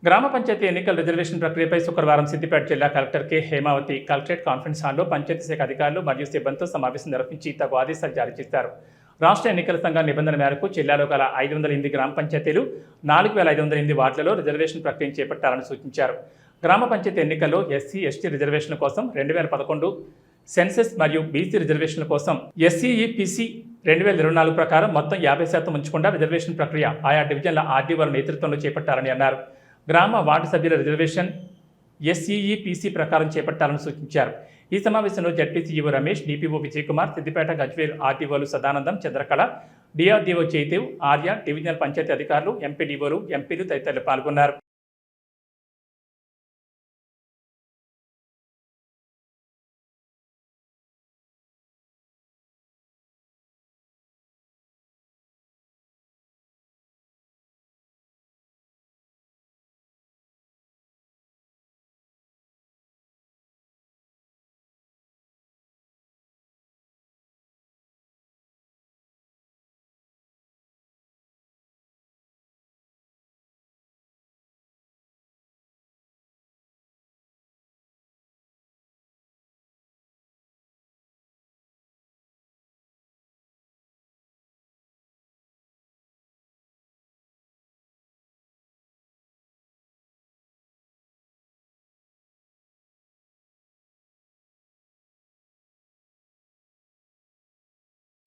గ్రామ పంచాయతీ ఎన్నికల రిజర్వేషన్ ప్రక్రియపై శుక్రవారం సిద్దిపేట జిల్లా collector K Hemavathi collectorate conference హాల్లో పంచాయతీ శాఖ అధికారులు మరియు సిబ్బందితో సమావేశం నిర్వహించి తగు ఆదేశాలు జారీ చేశారు. రాష్ట్ర ఎన్నికల సంఘం నిబంధన మేరకు జిల్లాలో గల 508 గ్రామ పంచాయతీలు 4508 వార్డులలో రిజర్వేషన్ ప్రక్రియను చేపట్టాలని సూచించారు. గ్రామ పంచాయతీ ఎన్నికల్లో ఎస్సీ, ఎస్టీ రిజర్వేషన్ల కోసం 2011 సెన్సెస్ మరియు బీసీ రిజర్వేషన్ల కోసం ఎస్సీఈపీసీ 2024 ప్రకారం మొత్తం 50% ఉంచకుండా రిజర్వేషన్ ప్రక్రియ ఆయా డివిజన్ల ఆర్డీఓల నేతృత్వంలో చేపట్టాలని అన్నారు. గ్రామ వార్డు సభ్యుల రిజర్వేషన్ ఎస్ఈఈపీసీ ప్రకారం చేపట్టాలని సూచించారు. ఈ సమావేశంలో జడ్పీసీఈఓ రమేష్, డిపిఓ విజయకుమార్, సిద్దిపేట గజ్వేల్ ఆర్డీఓలు సదానందం, చంద్రకళ, డిఆర్డీఓ చైతేవ్, ఆర్య, డివిజనల్ పంచాయతీ అధికారులు, ఎంపీడీఓలు, ఎంపీలు తదితరులు పాల్గొన్నారు.